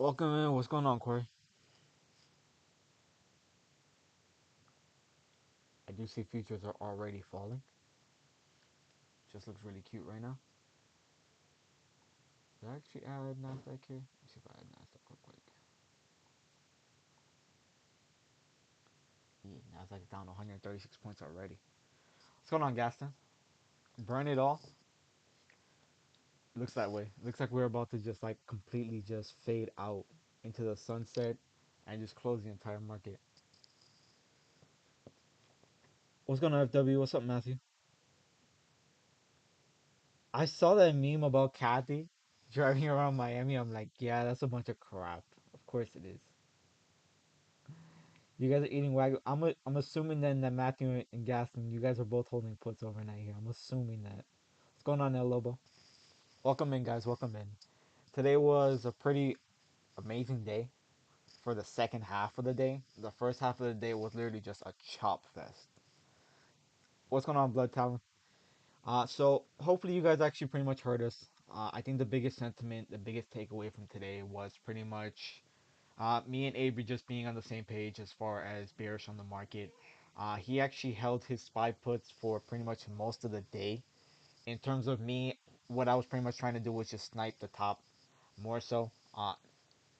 Welcome in. What's going on, Corey? I do see futures are already falling. Just looks really cute right now. Did I actually add Nasdaq here? Let me see if I add Nasdaq real quick. Yeah, Nasdaq's down 136 points already. What's going on, Gaston? Burn it all? Looks that way. Looks like we're about to just like completely just fade out into the sunset and just close the entire market. What's going on, FW? What's up, Matthew? I saw that meme about Kathy driving around Miami. I'm like, yeah, that's a bunch of crap. Of course it is. You guys are eating wagyu. I'm assuming then that Matthew and Gaston, you guys are both holding puts overnight here. I'm assuming that. What's going on, El Lobo? Welcome in, guys. Welcome in. Today was a pretty amazing day for the second half of the day. The first half of the day was literally just a chop fest. What's going on, Blood Talon? So hopefully you guys actually pretty much heard us. I think the biggest sentiment, the biggest takeaway from today was pretty much me and Avery just being on the same page as far as bearish on the market. He actually held his SPY puts for pretty much most of the day. In terms of me, what I was pretty much trying to do was just snipe the top more so.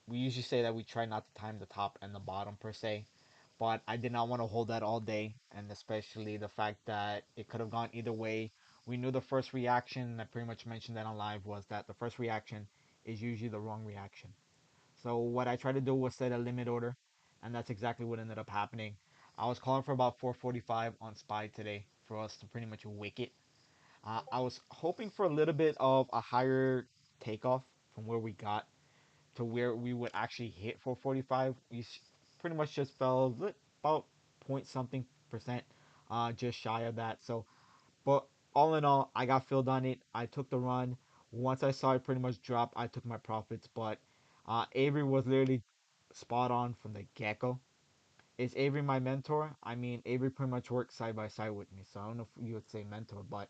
We usually say that we try not to time the top and the bottom per se, but I did not want to hold that all day, and especially the fact that it could have gone either way. We knew the first reaction, and I pretty much mentioned that on live, was that the first reaction is usually the wrong reaction. So what I tried to do was set a limit order, and that's exactly what ended up happening. I was calling for about 445 on SPY today for us to pretty much wick it. I was hoping for a little bit of a higher takeoff from where we got to where we would actually hit 445. We pretty much just fell about point something percent, just shy of that. So, but all in all, I got filled on it. I took the run. Once I saw it pretty much drop, I took my profits. But Avery was literally spot on from the get go. Is Avery my mentor? I mean, Avery pretty much works side by side with me, so I don't know if you would say mentor, but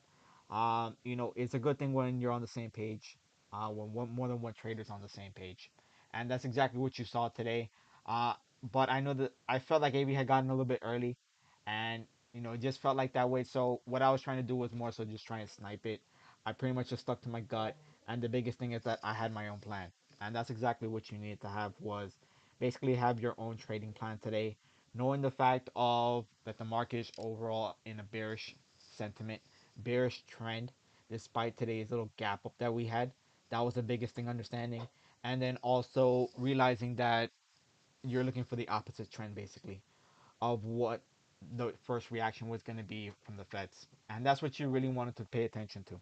it's a good thing when you're on the same page, when more than one trader's on the same page, and that's exactly what you saw today. Uh, but I know that I felt like Avery had gotten a little bit early, and it just felt like that way. So what I was trying to do was more so just trying to snipe it. I pretty much just stuck to my gut, and the biggest thing is that I had my own plan, and that's exactly what you needed to have was basically have your own trading plan today, knowing the fact of that the market is overall in a bearish sentiment, bearish trend, despite today's little gap up that we had. That was the biggest thing understanding. And then also realizing that you're looking for the opposite trend basically of what the first reaction was going to be from the Feds. And that's what you really wanted to pay attention to.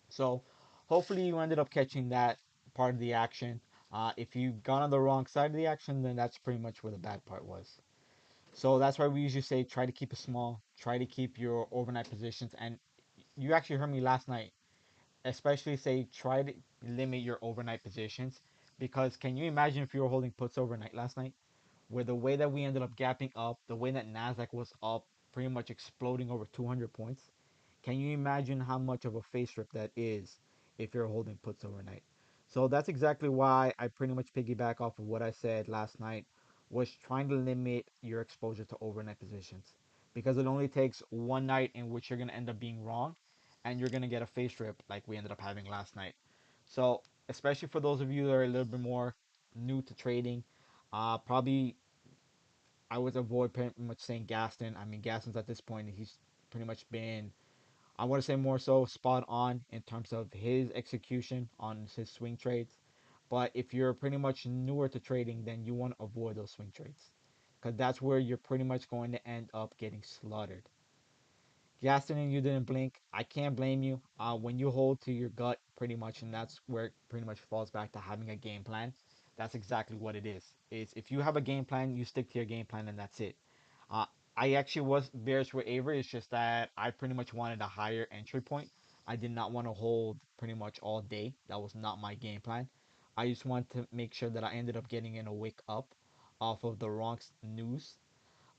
So hopefully you ended up catching that part of the action. If you got on the wrong side of the action, then that's pretty much where the bad part was. So that's why we usually say try to keep it small, try to keep your overnight positions. And you actually heard me last night, especially say try to limit your overnight positions because can you imagine if you were holding puts overnight last night? Where the way that we ended up gapping up, the way that Nasdaq was up, pretty much exploding over 200 points. Can you imagine how much of a face rip that is if you're holding puts overnight? So that's exactly why I pretty much piggyback off of what I said last night was trying to limit your exposure to overnight positions because it only takes one night in which you're going to end up being wrong and you're going to get a face rip like we ended up having last night. So, especially for those of you that are a little bit more new to trading, probably I would avoid pretty much saying Gaston. I mean, Gaston's at this point, he's pretty much been, I want to say more so spot on in terms of his execution on his swing trades. But if you're pretty much newer to trading, then you want to avoid those swing trades because that's where you're pretty much going to end up getting slaughtered. Gaston and you didn't blink. I can't blame you. When you hold to your gut, pretty much, and that's where it pretty much falls back to having a game plan. That's exactly what it is. Is if you have a game plan, you stick to your game plan, and that's it. Uh, I actually was bearish with Avery. It's just that I pretty much wanted a higher entry point. I did not want to hold pretty much all day. That was not my game plan. I just wanted to make sure that I ended up getting in a wake up off of the wrong news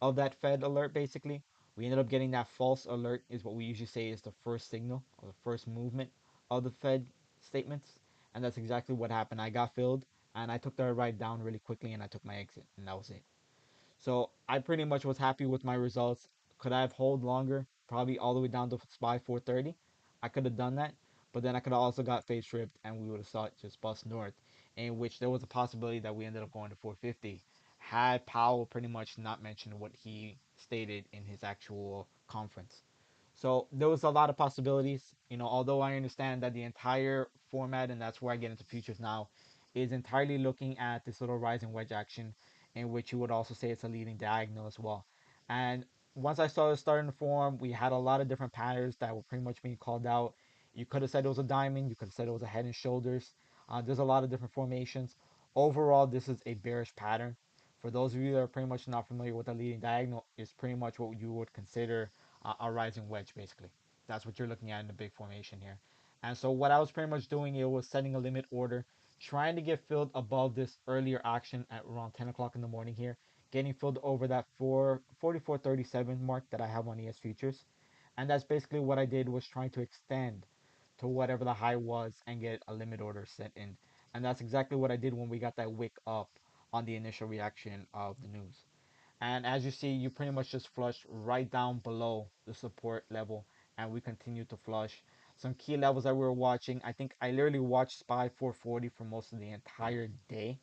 of that Fed alert, basically. We ended up getting that false alert, is what we usually say is the first signal or the first movement of the Fed statements. And that's exactly what happened. I got filled. and I took the ride down really quickly, and I took my exit, and that was it. So I pretty much was happy with my results. Could I have hold longer? Probably all the way down to SPY 430. I could have done that, but then I could have also got phase stripped, and we would have saw it just bust north, in which there was a possibility that we ended up going to 450. Had Powell pretty much not mentioned what he stated in his actual conference. So there was a lot of possibilities. Although I understand that the entire format, and that's where I get into futures now, is entirely looking at this little rising wedge action, in which you would also say it's a leading diagonal as well. And once I saw it starting to form, we had a lot of different patterns that were pretty much being called out. You could have said it was a diamond. You could have said it was a head and shoulders. There's a lot of different formations. Overall, this is a bearish pattern. For those of you that are pretty much not familiar with the leading diagonal, is pretty much what you would consider a rising wedge, basically. That's what you're looking at in the big formation here. And so what I was pretty much doing, it was setting a limit order, trying to get filled above this earlier action at around 10 o'clock in the morning here, getting filled over that 44.37 mark that I have on ES futures. And that's basically what I did, was trying to extend to whatever the high was and get a limit order set in. And that's exactly what I did when we got that wick up on the initial reaction of the news. And as you see, you pretty much just flushed right down below the support level, and we continue to flush. Some key levels that we were watching, I think I literally watched SPY 440 for most of the entire day.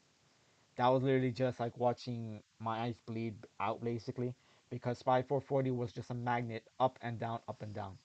That was literally just like watching my eyes bleed out, basically, because SPY 440 was just a magnet up and down, up and down.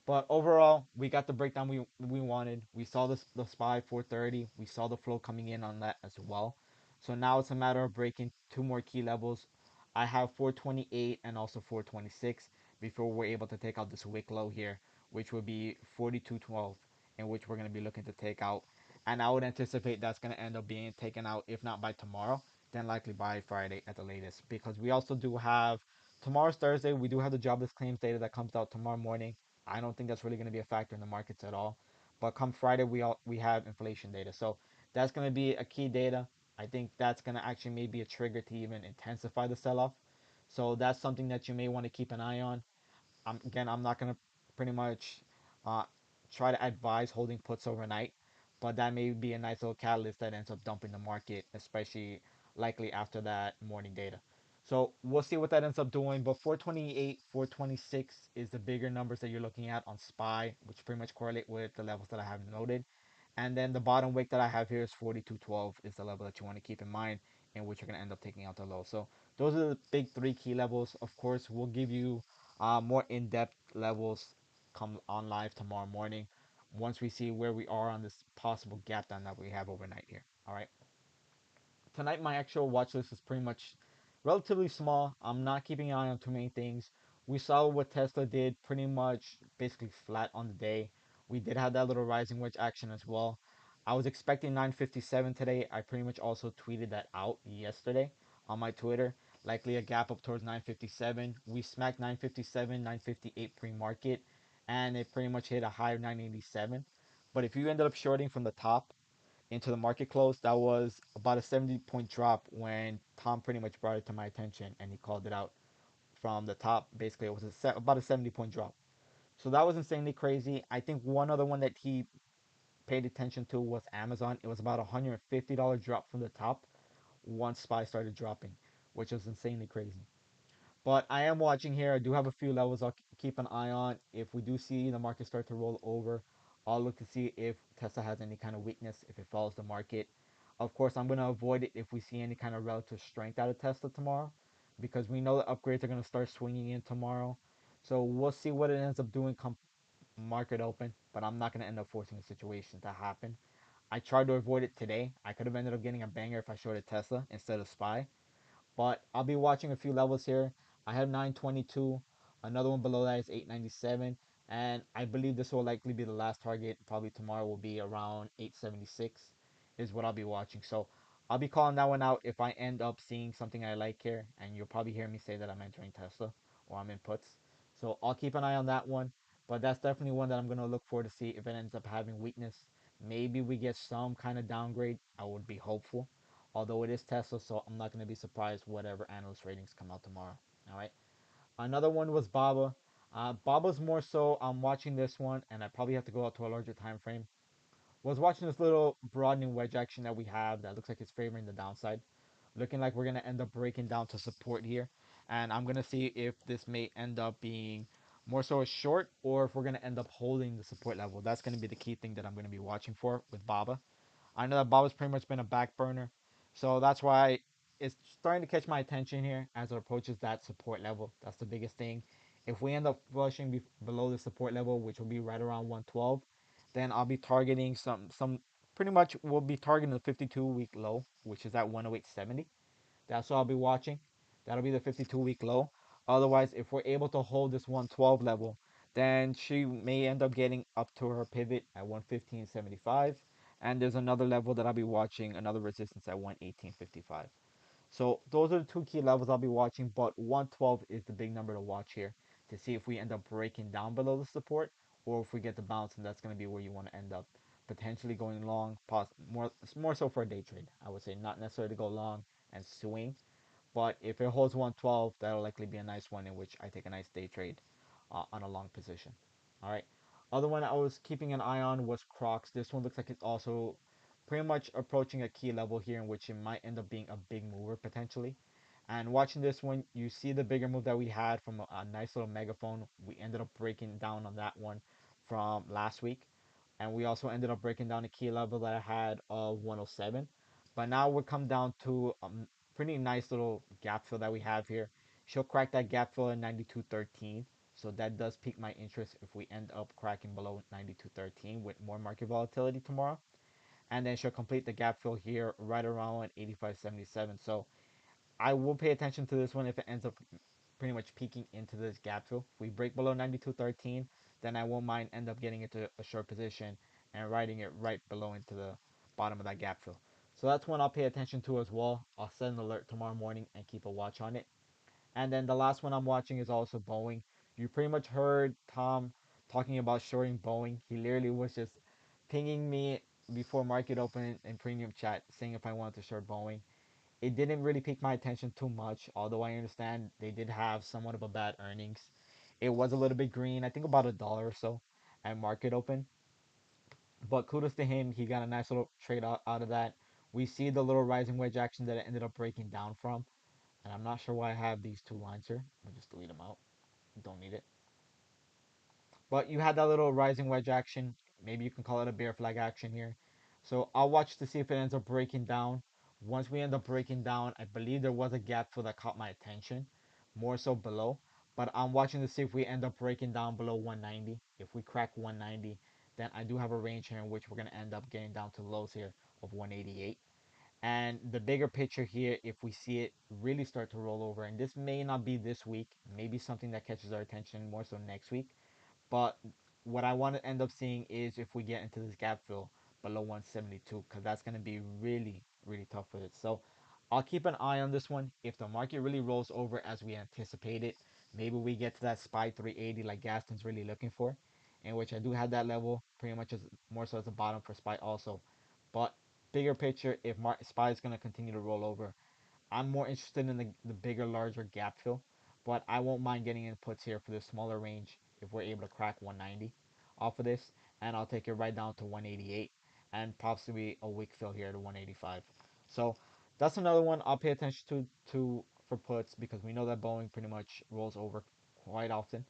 But overall, we got the breakdown we wanted. We saw the SPY 430. We saw the flow coming in on that as well. So now it's a matter of breaking two more key levels. I have 428 and also 426 before we're able to take out this wick low here, which would be 4212, in which we're going to be looking to take out. And I would anticipate that's going to end up being taken out, if not by tomorrow, then likely by Friday at the latest. Because we also do have, tomorrow's Thursday, we do have the jobless claims data that comes out tomorrow morning. I don't think that's really going to be a factor in the markets at all. But come Friday, we have inflation data, so that's going to be a key data. I think that's going to actually maybe a trigger to even intensify the sell-off. So that's something that you may want to keep an eye on. Again, I'm not going to pretty much uh, try to advise holding puts overnight, but that may be a nice little catalyst that ends up dumping the market, especially likely after that morning data. So we'll see what that ends up doing. But 428, 426 is the bigger numbers that you're looking at on SPY, which pretty much correlate with the levels that I have noted. And then the bottom wick that I have here is 4212 is the level that you want to keep in mind, in which you're going to end up taking out the low. So those are the big three key levels. Of course, we'll give you more in-depth levels come on live tomorrow morning once we see where we are on this possible gap down that we have overnight here. All right. Tonight, my actual watch list is pretty much relatively small. I'm not keeping an eye on too many things. We saw what Tesla did, pretty much basically flat on the day. We did have that little rising wedge action as well. I was expecting 957 today. I pretty much also tweeted that out yesterday on my Twitter. Likely a gap up towards 957. We smacked 957, 958 pre-market, and it pretty much hit a high of 987. But if you ended up shorting from the top into the market close, that was about a 70-point drop when Tom pretty much brought it to my attention and he called it out from the top. Basically, it was about a 70-point drop. So that was insanely crazy. I think one other one that he paid attention to was Amazon. It was about a $150 drop from the top once SPY started dropping, which was insanely crazy. But I am watching here. I do have a few levels I'll keep an eye on. If we do see the market start to roll over, I'll look to see if Tesla has any kind of weakness, if it follows the market. Of course, I'm going to avoid it if we see any kind of relative strength out of Tesla tomorrow, because we know the upgrades are going to start swinging in tomorrow. So we'll see what it ends up doing come market open, but I'm not going to end up forcing a situation to happen. I tried to avoid it today. I could have ended up getting a banger if I shorted Tesla instead of SPY. But I'll be watching a few levels here. I have 922. Another one below that is 897. And I believe this will likely be the last target. Probably tomorrow will be around 876 is what I'll be watching. So I'll be calling that one out if I end up seeing something I like here. And you'll probably hear me say that I'm entering Tesla or I'm in puts. So I'll keep an eye on that one. But that's definitely one that I'm going to look for to see if it ends up having weakness. Maybe we get some kind of downgrade. I would be hopeful, although it is Tesla, so I'm not going to be surprised whatever analyst ratings come out tomorrow. All right. Another one was Baba. Baba's more so I'm watching this one, and I probably have to go out to a larger time frame. Was watching this little broadening wedge action that we have that looks like it's favoring the downside. Looking like we're going to end up breaking down to support here. And I'm going to see if this may end up being more so a short or if we're going to end up holding the support level. That's going to be the key thing that I'm going to be watching for with Baba. I know that Baba's pretty much been a back burner. So that's why it's starting to catch my attention here as it approaches that support level. That's the biggest thing. If we end up flushing below the support level, which will be right around 112, then I'll be targeting some pretty much we'll be targeting the 52-week low, which is at 108.70. That's what I'll be watching. That'll be the 52-week low. Otherwise, if we're able to hold this 112 level, then she may end up getting up to her pivot at 115.75. And there's another level that I'll be watching, another resistance at 118.55. So those are the two key levels I'll be watching, but 112 is the big number to watch here to see if we end up breaking down below the support or if we get the bounce, and that's going to be where you want to end up potentially going long, more so for a day trade. I would say not necessarily to go long and swing, but if it holds 112, that'll likely be a nice one in which I take a nice day trade on a long position. All right. Other one I was keeping an eye on was Crocs. This one looks like it's also pretty much approaching a key level here in which it might end up being a big mover potentially. And watching this one, you see the bigger move that we had from a nice little megaphone. We ended up breaking down on that one from last week. And we also ended up breaking down a key level that I had of 107. But now we come down to pretty nice little gap fill that we have here. She'll crack that gap fill at 92.13. So that does pique my interest if we end up cracking below 92.13 with more market volatility tomorrow. And then she'll complete the gap fill here right around 85.77. So I will pay attention to this one if it ends up pretty much peaking into this gap fill. If we break below 92.13, then I won't mind end up getting into a short position and riding it right below into the bottom of that gap fill. So that's one I'll pay attention to as well. I'll set an alert tomorrow morning and keep a watch on it. And then the last one I'm watching is also Boeing. You pretty much heard Tom talking about shorting Boeing. He literally was just pinging me before market open in premium chat saying if I wanted to short Boeing. It didn't really pique my attention too much, although I understand they did have somewhat of a bad earnings. It was a little bit green, I think about $1 or so at market open. But kudos to him, he got a nice little trade out of that. We see the little rising wedge action that it ended up breaking down from. And I'm not sure why I have these two lines here. I'll just delete them out. Don't need it. But you had that little rising wedge action. Maybe you can call it a bear flag action here. So I'll watch to see if it ends up breaking down. Once we end up breaking down, I believe there was a gap fill that caught my attention, more so below. But I'm watching to see if we end up breaking down below 190. If we crack 190, then I do have a range here in which we're going to end up getting down to lows here of 188. And the bigger picture here, if we see it really start to roll over, and this may not be this week, maybe something that catches our attention more so next week, but what I want to end up seeing is if we get into this gap fill below 172, because that's going to be really, really tough for it. So I'll keep an eye on this one. If the market really rolls over as we anticipate it, maybe we get to that SPY 380 like Gaston's really looking for, in which I do have that level pretty much as more so as the bottom for SPY also. But bigger picture, if SPY is going to continue to roll over, I'm more interested in the bigger, larger gap fill, but I won't mind getting inputs here for the smaller range if we're able to crack 190 off of this, and I'll take it right down to 188 and possibly a weak fill here to 185. So that's another one I'll pay attention to for puts because we know that Boeing pretty much rolls over quite often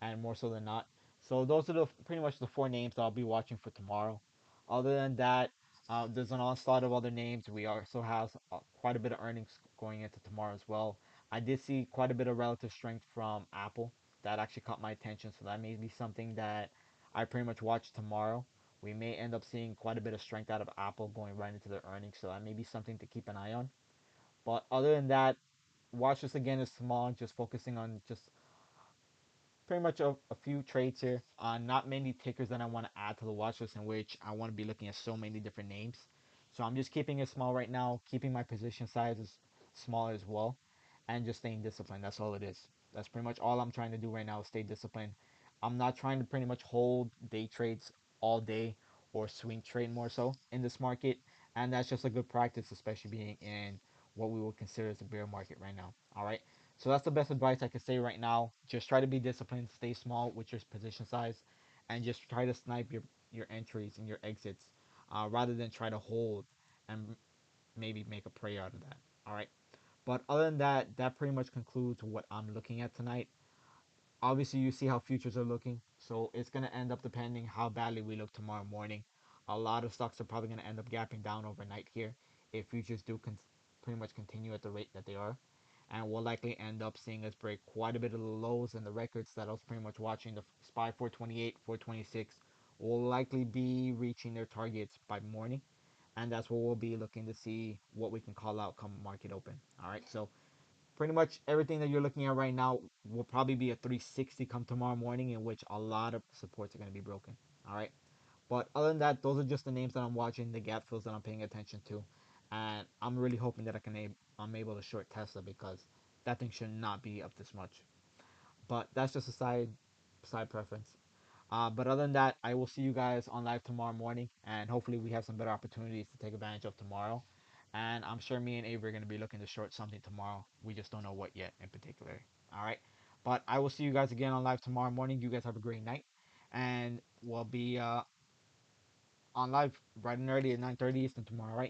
and more so than not. So those are the pretty much the four names that I'll be watching for tomorrow. Other than that, there's an onslaught of other names. We also have quite a bit of earnings going into tomorrow as well. I did see quite a bit of relative strength from Apple. That actually caught my attention, so that may be something that I pretty much watch tomorrow. We may end up seeing quite a bit of strength out of Apple going right into their earnings, so that may be something to keep an eye on. But other than that, watch this again is small, just focusing on just pretty much a few trades here. Not many tickers that I want to add to the watch list in which I want to be looking at so many different names. So I'm just keeping it small right now, keeping my position size as small as well, and just staying disciplined. That's all it is. That's pretty much all I'm trying to do right now is stay disciplined. I'm not trying to pretty much hold day trades all day or swing trade more so in this market. And that's just a good practice, especially being in what we would consider as a bear market right now. All right. So that's the best advice I can say right now. Just try to be disciplined, stay small with your position size, and just try to snipe your entries and your exits rather than try to hold and maybe make a prey out of that. All right. But other than that, that pretty much concludes what I'm looking at tonight. Obviously, you see how futures are looking, so it's going to end up depending how badly we look tomorrow morning. A lot of stocks are probably going to end up gapping down overnight here if futures do pretty much continue at the rate that they are. And we'll likely end up seeing us break quite a bit of the lows and the records that I was pretty much watching. The SPY 428, 426 will likely be reaching their targets by morning. And that's what we'll be looking to see what we can call out come market open. All right, so pretty much everything that you're looking at right now will probably be a 360 come tomorrow morning, in which a lot of supports are going to be broken. All right. But other than that, those are just the names that I'm watching, the gap fills that I'm paying attention to, and I'm really hoping that I'm able to short Tesla because that thing should not be up this much. But that's just a side preference. But other than that, I will see you guys on live tomorrow morning, and hopefully we have some better opportunities to take advantage of tomorrow. And I'm sure me and Avery are going to be looking to short something tomorrow. We just don't know what yet in particular. All right. But I will see you guys again on live tomorrow morning. You guys have a great night, and we'll be on live bright and early at 9:30 Eastern tomorrow. All right.